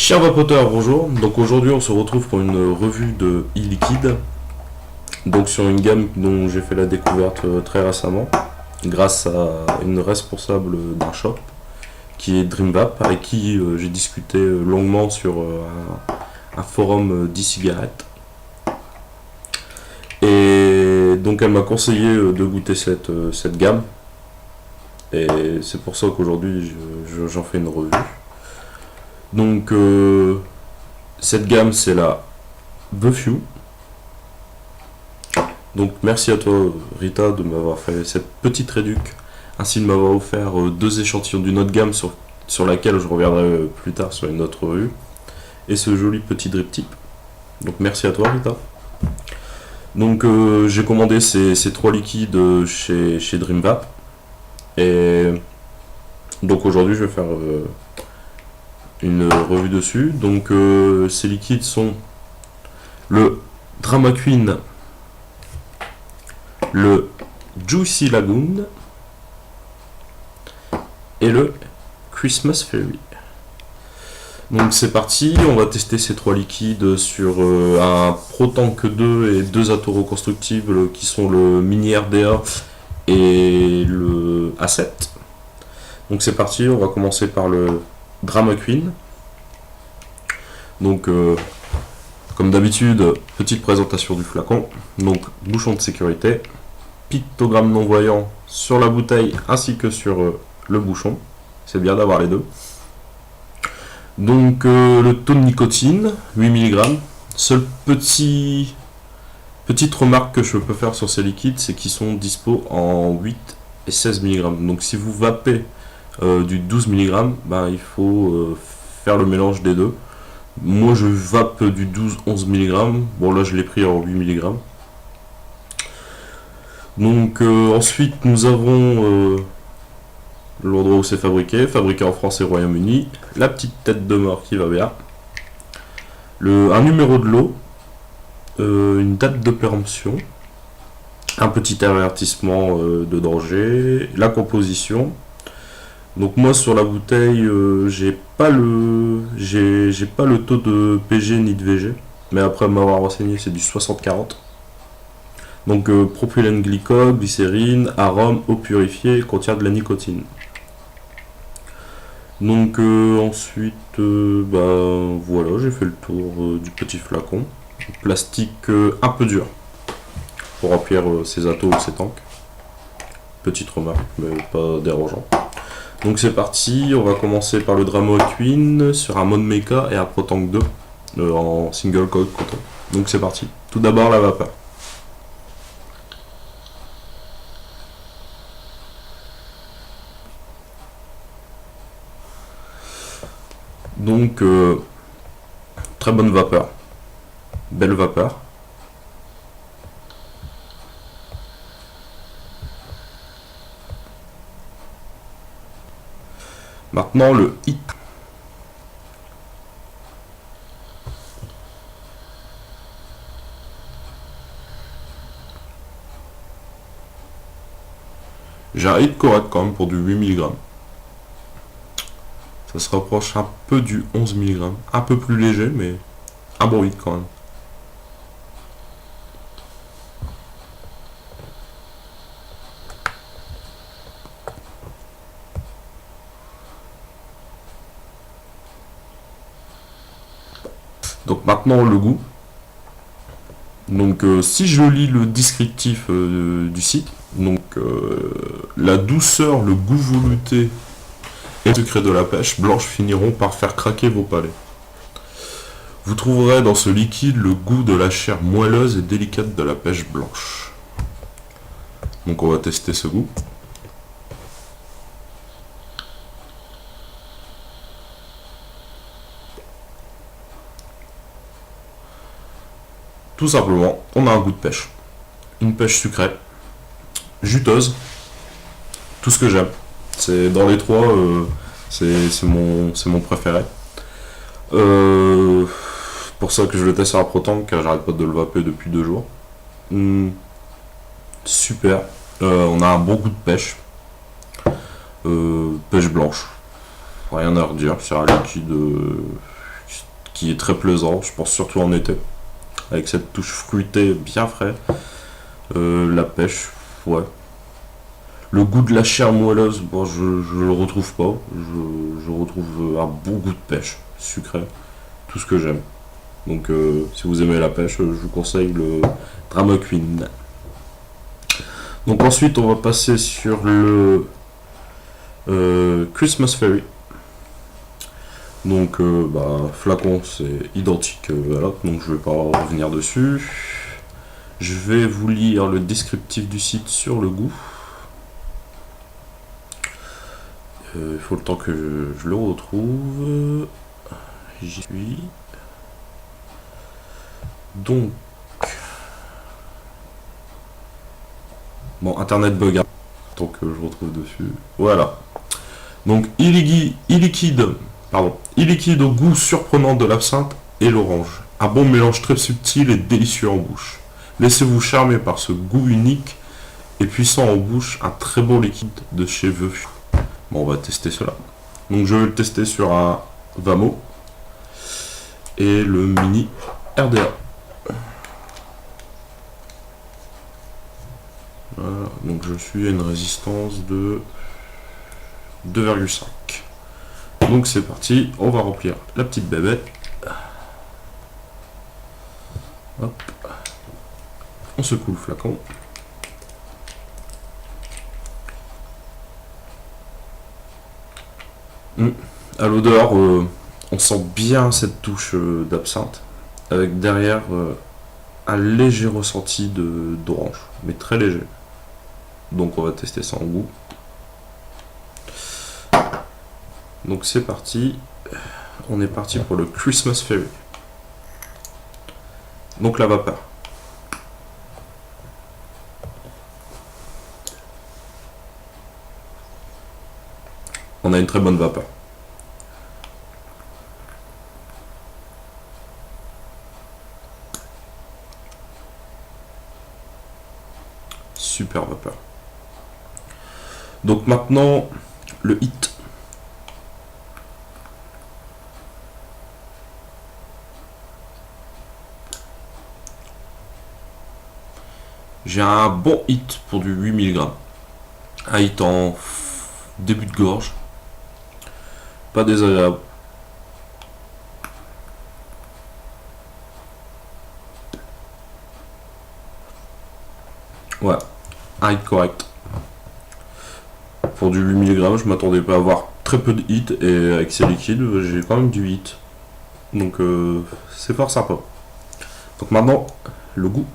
Chers vapoteurs, bonjour. Donc aujourd'hui on se retrouve pour une revue de e-liquide. Donc sur une gamme dont j'ai fait la découverte très récemment grâce à une responsable d'un shop qui est DreamVap avec qui j'ai discuté longuement sur un forum d'e-cigarettes. Et donc elle m'a conseillé de goûter cette gamme. Et c'est pour ça qu'aujourd'hui j'en fais une revue. Donc cette gamme c'est la The Few. Donc merci à toi Rita de m'avoir fait cette petite réduc, ainsi de m'avoir offert deux échantillons d'une autre gamme sur laquelle je reviendrai plus tard sur une autre revue, et ce joli petit drip tip. Donc merci à toi Rita. Donc j'ai commandé ces trois liquides chez DreamVap, et donc aujourd'hui je vais faire une revue dessus. Donc ces liquides sont le Drama Queen, le Juicy Lagoon et le Christmas Fairy. Donc c'est parti, on va tester ces trois liquides sur un ProTank 2 et deux Atoro constructibles qui sont le Mini RDA et le A7. Donc c'est parti, on va commencer par le Drama Queen. Donc comme d'habitude, petite présentation du flacon. Donc bouchon de sécurité, pictogramme non voyant sur la bouteille ainsi que sur le bouchon. C'est bien d'avoir les deux. Donc le taux de nicotine, 8 mg. Seule petite remarque que je peux faire sur ces liquides, c'est qu'ils sont dispo en 8 et 16 mg. Donc si vous vapez du 12 mg, ben, il faut faire le mélange des deux. Moi je vape du 12-11 mg. Bon là je l'ai pris en 8 mg. Donc ensuite nous avons l'endroit où c'est fabriqué en France et Royaume-Uni, la petite tête de mort qui va bien, un numéro de lot, une date de péremption, un petit avertissement de danger, la composition. Donc moi sur la bouteille j'ai pas le taux de PG ni de VG, mais après m'avoir renseigné c'est du 60-40. Donc propylène glycol, glycérine, arôme, eau purifiée, contient de la nicotine. Donc ensuite voilà, j'ai fait le tour du petit flacon. Plastique un peu dur pour remplir ses atos ou ses tanks. Petite remarque, mais pas dérangeant. Donc c'est parti, on va commencer par le Drama Queen sur un mode mecha et un ProTank 2 en single coil coton. Donc c'est parti. Tout d'abord la vapeur. Donc très bonne vapeur, belle vapeur. Maintenant le hit. J'ai un hit correct quand même pour du 8 mg. Ça se rapproche un peu du 11 mg. Un peu plus léger, mais un bon hit quand même. Donc maintenant le goût. Donc si je lis le descriptif du site, donc la douceur, le goût velouté et le secret de la pêche blanche finiront par faire craquer vos palais. Vous trouverez dans ce liquide le goût de la chair moelleuse et délicate de la pêche blanche. Donc on va tester ce goût. Tout simplement, on a un goût de pêche. Une pêche sucrée, juteuse, tout ce que j'aime. C'est dans les trois, c'est mon préféré. Pour ça que je le teste sur un ProTank, car j'arrête pas de le vaper depuis 2 jours. Super. On a un bon goût de pêche. Pêche blanche. Rien à redire. C'est un liquide qui est très plaisant, je pense surtout en été, avec cette touche fruitée bien frais. La pêche, ouais. Le goût de la chair moelleuse, bon, je le retrouve pas. Je retrouve un bon goût de pêche, sucré, tout ce que j'aime. Donc si vous aimez la pêche, je vous conseille le Drama Queen. Donc ensuite on va passer sur le Christmas Fairy. Donc flacon c'est identique à l'autre, donc je vais pas revenir dessus. Je vais vous lire le descriptif du site sur le goût. Il faut le temps que je le retrouve. J'y suis. Donc. Bon, internet bug. Tant que je retrouve dessus. Voilà. Donc, illiquide au goût surprenant de l'absinthe et l'orange. Un bon mélange très subtil et délicieux en bouche. Laissez-vous charmer par ce goût unique et puissant en bouche, un très bon liquide de chez Veuve. Bon, on va tester cela. Donc, je vais le tester sur un Vamo et le mini RDA. Voilà, donc je suis à une résistance de 2,5. Donc c'est parti, on va remplir la petite bébête. Hop. On secoue le flacon. À l'odeur, on sent bien cette touche d'absinthe, avec derrière un léger ressenti d'orange, mais très léger. Donc on va tester ça en goût. Donc c'est parti, on est parti pour le Christmas Fairy. Donc la vapeur. On a une très bonne vapeur. Super vapeur. Donc maintenant, le hit. J'ai un bon hit pour du 8 mg. Un hit en début de gorge. Pas désagréable. Ouais, un hit correct. Pour du 8 mg, je m'attendais pas à avoir très peu de hit et avec ces liquides, j'ai quand même du hit. Donc c'est fort sympa. Donc maintenant, le goût.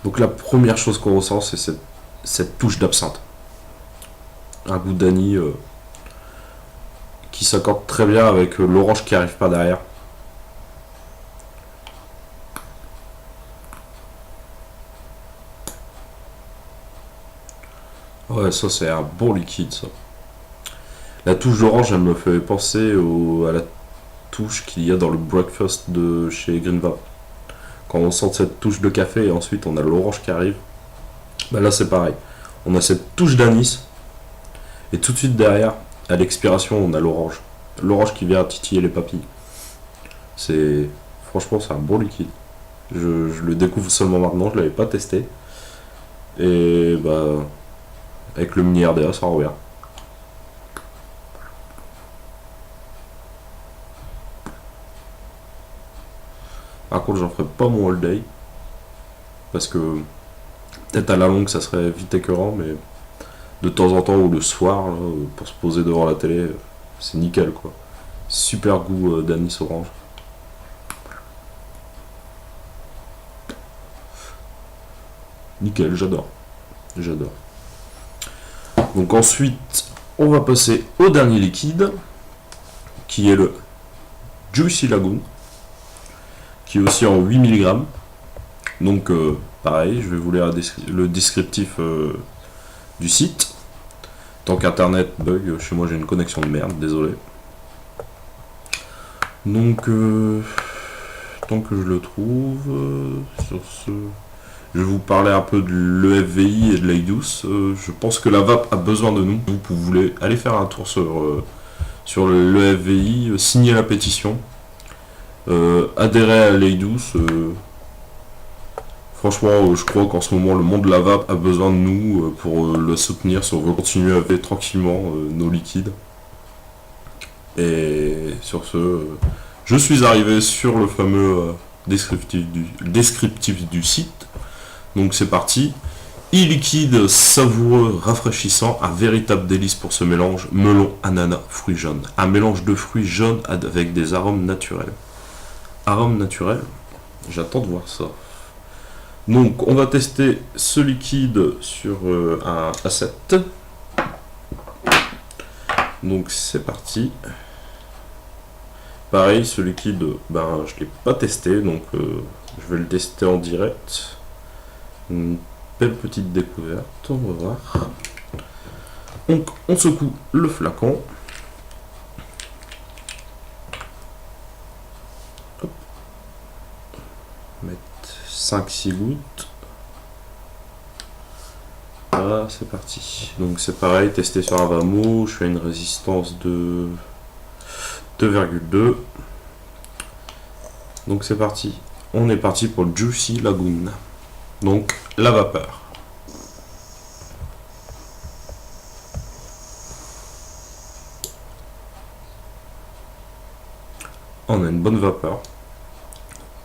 Donc la première chose qu'on ressent, c'est cette touche d'absinthe. Un goût d'anis qui s'accorde très bien avec l'orange qui arrive pas derrière. Ouais, ça c'est un bon liquide ça. La touche d'orange, elle me fait penser à la touche qu'il y a dans le breakfast de chez Greenva. Quand on sent cette touche de café et ensuite on a l'orange qui arrive, bah là c'est pareil. On a cette touche d'anis et tout de suite derrière, à l'expiration, on a l'orange. L'orange qui vient titiller les papilles. Franchement, c'est un bon liquide. Je le découvre seulement maintenant, je l'avais pas testé. Et bah avec le mini RDA, ça revient. Par contre, j'en ferai pas mon all day. Parce que peut-être à la longue, ça serait vite écœurant, mais de temps en temps ou le soir, là, pour se poser devant la télé, c'est nickel quoi. Super goût d'anis orange. Nickel, j'adore. J'adore. Donc ensuite, on va passer au dernier liquide, qui est le Juicy Lagoon, qui est aussi en 8 mg. Donc pareil, je vais vous lire le descriptif du site. Tant qu'internet bug, chez moi j'ai une connexion de merde, désolé. Donc tant que je le trouve sur ce Je vais vous parler un peu de l'EFVI et de l'AIDUS. Je pense que la VAP a besoin de nous. Vous voulez aller faire un tour sur l'EFVI, signer la pétition, adhérer à l'AIDUS. Franchement, je crois qu'en ce moment, le monde de la VAP a besoin de nous pour le soutenir si on veut continuer à faire tranquillement nos liquides. Et sur ce, je suis arrivé sur le fameux descriptif du site. Donc c'est parti. E-liquide savoureux, rafraîchissant, un véritable délice pour ce mélange melon, ananas, fruits jaunes. Un mélange de fruits jaunes avec des arômes naturels. Arômes naturels? J'attends de voir ça. Donc on va tester ce liquide sur un A7. Donc c'est parti. Pareil, ce liquide, je ne l'ai pas testé, donc je vais le tester en direct. Une belle petite découverte, on va voir. Donc on secoue le flacon. Hop. Mettre 5-6 gouttes. Voilà, c'est parti. Donc c'est pareil, testé sur un Vamo, je fais une résistance de 2,2. Donc c'est parti. On est parti pour le Juicy Lagoon. Donc la vapeur. On a une bonne vapeur.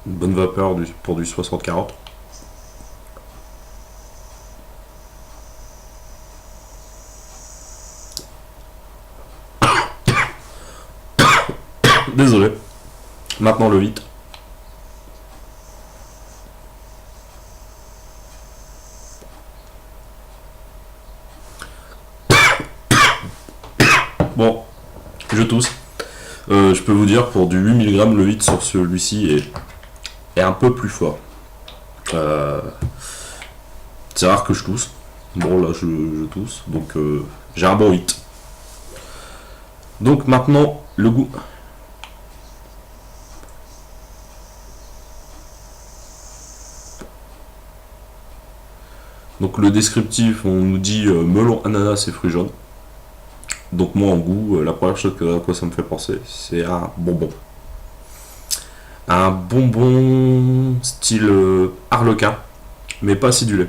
Une bonne vapeur pour du 60-40. Désolé. Maintenant le 8. Bon, je tousse. Je peux vous dire, pour du 8 mg, le 8 sur celui-ci est un peu plus fort. C'est rare que je tousse. Bon, là, je tousse. Donc, j'ai un bon 8. Donc, maintenant, le goût. Donc, le descriptif, on nous dit melon, ananas et fruits jaunes. Donc moi en goût, la première chose à quoi ça me fait penser, c'est un bonbon. Un bonbon style harlequin, mais pas acidulé.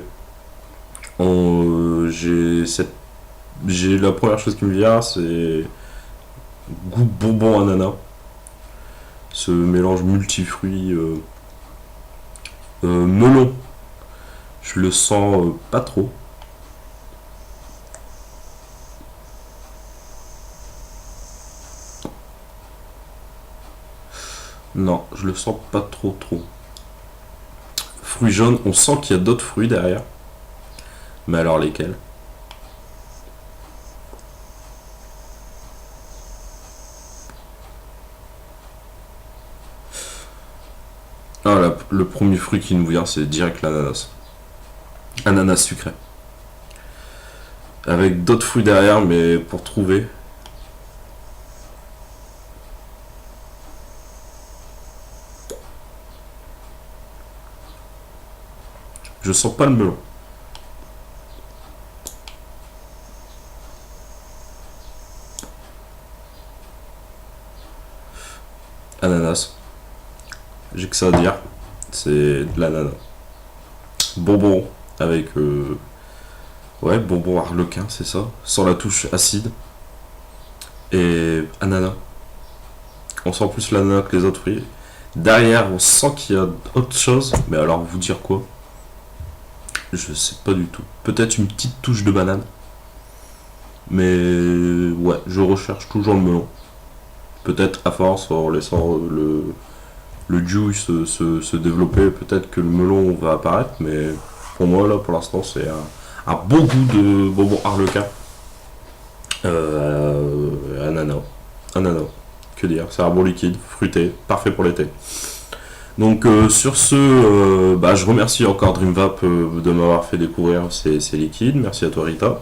J'ai la première chose qui me vient, c'est goût bonbon ananas. Ce mélange multifruits melon. Je le sens pas trop. Non, je le sens pas trop. Fruits jaunes, on sent qu'il y a d'autres fruits derrière. Mais alors lesquels? Ah, le premier fruit qui nous vient, c'est direct l'ananas. Ananas sucré. Avec d'autres fruits derrière, mais pour trouver... Je sens pas le melon. Ananas. J'ai que ça à dire. C'est de l'ananas. Bonbon avec... ouais, bonbon harlequin, c'est ça. Sans la touche acide. Et ananas. On sent plus l'ananas que les autres fruits. Derrière, on sent qu'il y a autre chose. Mais alors, vous dire quoi? Je sais pas du tout. Peut-être une petite touche de banane. Mais ouais, je recherche toujours le melon. Peut-être à force, en laissant le juice se développer, peut-être que le melon va apparaître. Mais pour moi, là, pour l'instant, c'est un bon goût de bonbon harlequin. Ananas. Ananas. Que dire? C'est un bon liquide, fruité, parfait pour l'été. Donc sur ce, je remercie encore DreamVap de m'avoir fait découvrir ces liquides. Merci à toi Rita.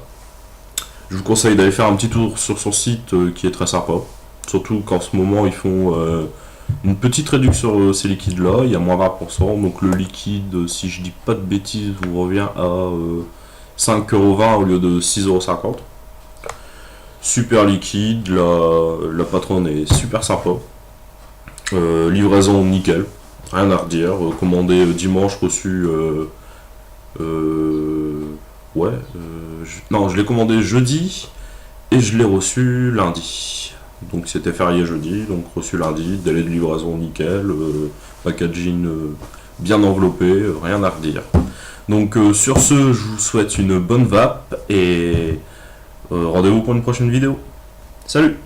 Je vous conseille d'aller faire un petit tour sur son site qui est très sympa. Surtout qu'en ce moment ils font une petite réduction sur ces liquides-là, il y a moins 20%, donc le liquide, si je dis pas de bêtises, vous revient à 5,20€ au lieu de 6,50€. Super liquide, la patronne est super sympa. Livraison nickel, rien à redire. Commandé dimanche, reçu. Ouais. Non, je l'ai commandé jeudi et je l'ai reçu lundi. Donc c'était férié jeudi, donc reçu lundi. Délai de livraison nickel. Packaging bien enveloppé, rien à redire. Donc sur ce, je vous souhaite une bonne vape et rendez-vous pour une prochaine vidéo. Salut!